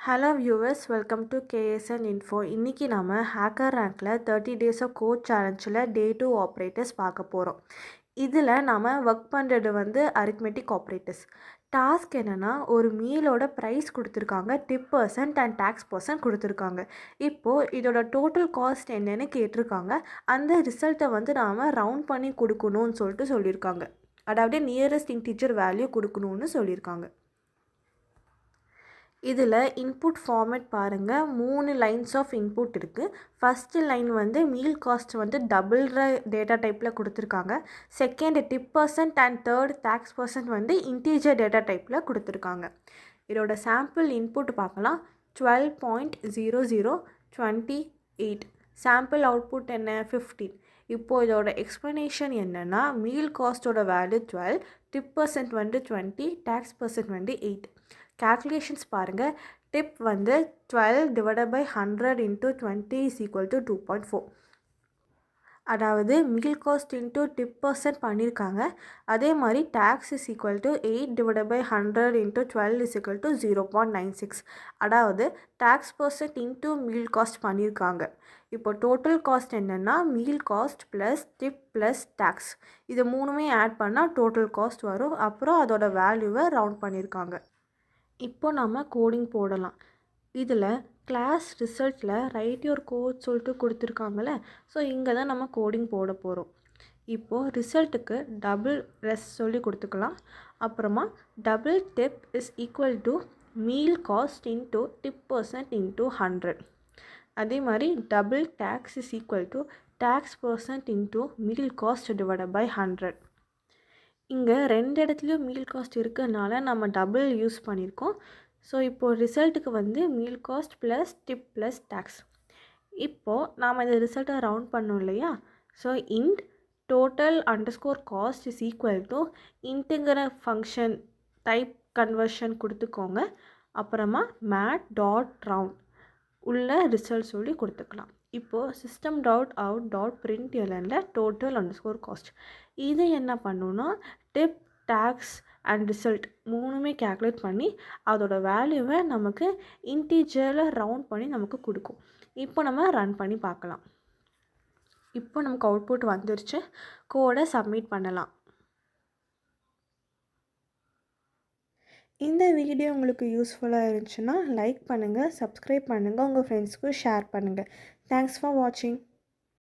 Hello viewers, welcome to KSN info. இன்றைக்கி நம்ம hacker ரேங்க்கில் 30 டேஸ் ஆஃப் கோட் சேலஞ்சில் டே 2 ஆப்ரேட்டர்ஸ் பார்க்க போகிறோம். இதில் நம்ம ஒர்க் பண்ணுறது அரித்மெட்டிக் ஆப்ரேட்டர்ஸ். டாஸ்க் என்னென்னா, ஒரு மீலோட ப்ரைஸ் கொடுத்துருக்காங்க, tip percent and tax percent கொடுத்துருக்காங்க. இப்போது இதோட டோட்டல் காஸ்ட் என்னென்னு கேட்டிருக்காங்க. அந்த ரிசல்ட்டை நாம் ரவுண்ட் பண்ணி கொடுக்கணும்னு சொல்லியிருக்காங்க. அதாவது நியரஸ்ட் இன்டிஜர் வேல்யூ கொடுக்கணும்னு சொல்லியிருக்காங்க. இதில் இன்புட் ஃபார்மேட் பாருங்கள், 3 லைன்ஸ் ஆஃப் இன்புட் இருக்குது. First line meal cost double data டைப்பில் கொடுத்துருக்காங்க. Second tip percent and third tax percent integer data டைப்பில் கொடுத்துருக்காங்க. இதோட சாம்பிள் இன்புட் பார்க்கலாம். 12.0028. சாம்பிள் அவுட்புட் என்ன? 15. இப்போது இதோட எக்ஸ்ப்ளனேஷன் என்னென்னா, மீல் காஸ்ட்டோட value 12, tip percent 20, tax percent 8. Calculations பாருங்கள். Tip 12 divided by 100 into 20 is equal to 2.4. அதாவது meal cost into tip percent பண்ணியிருக்காங்க. அதே மாதிரி tax is equal to 8 divided by 100 into 12 is equal to 0.96. அதாவது tax percent into meal cost பண்ணியிருக்காங்க. இப்போ total cost என்னென்னா, meal cost plus tip plus tax, இது மூணுமே ஆட் பண்ணால் டோட்டல் காஸ்ட் வரும். அப்புறம் அதோட வேல்யூவை ரவுண்ட் பண்ணியிருக்காங்க. இப்போ நம்ம கோடிங் போடலாம். இதில் கிளாஸ் ரிசல்ட்டில் ரைட் யுவர் கோட் கொடுத்துருக்காங்களே, ஸோ இங்கே தான் நம்ம கோடிங் போட போகிறோம். இப்போது ரிசல்ட்டுக்கு டபுள் ரெஸ் கொடுத்துக்கலாம். அப்புறமா double tip is equal to meal cost into tip percent into 100. அதே மாதிரி double tax is equal to tax percent into meal cost divided by 100. இங்கே 2 இடத்துலையும் மீல் காஸ்ட் இருக்கிறதுனால நம்ம டபுள் யூஸ் பண்ணியிருக்கோம். ஸோ இப்போது ரிசல்ட்டுக்கு meal cost plus tip plus tax. இப்போது நாம் இந்த ரிசல்ட்டை ரவுண்ட் பண்ணோம் இல்லையா? So int total underscore cost is equal to இன்ட்டுங்கிற ஃபங்க்ஷன் டைப் கன்வர்ஷன் கொடுத்துக்கோங்க. அப்புறமா மேட் டாட் ரவுண்ட் உள்ள ரிசல்ட் கொடுத்துக்கலாம். இப்போது system dot out dot print எல்எனில் டோட்டல் அண்டர்ஸ்கோர் காஸ்ட் இது என்ன பண்ணணுன்னா, டிப் டேக்ஸ் அண்ட் ரிசல்ட் மூணுமே கேல்குலேட் பண்ணி அதோட வேல்யூவை நமக்கு இன்டீஜரில் ரவுண்ட் பண்ணி நமக்கு கொடுக்கும். இப்போ நம்ம ரன் பண்ணி பார்க்கலாம். இப்போ நமக்கு அவுட்புட் வந்துருச்சு. கோடை சப்மிட் பண்ணலாம். இந்த வீடியோ உங்களுக்கு யூஸ்ஃபுல்லாக இருந்துச்சுன்னா லைக் பண்ணுங்கள், சப்ஸ்கிரைப் பண்ணுங்கள், உங்கள் ஃப்ரெண்ட்ஸ்க்கு ஷேர் பண்ணுங்கள். தேங்க்ஸ் ஃபார் வாட்சிங்.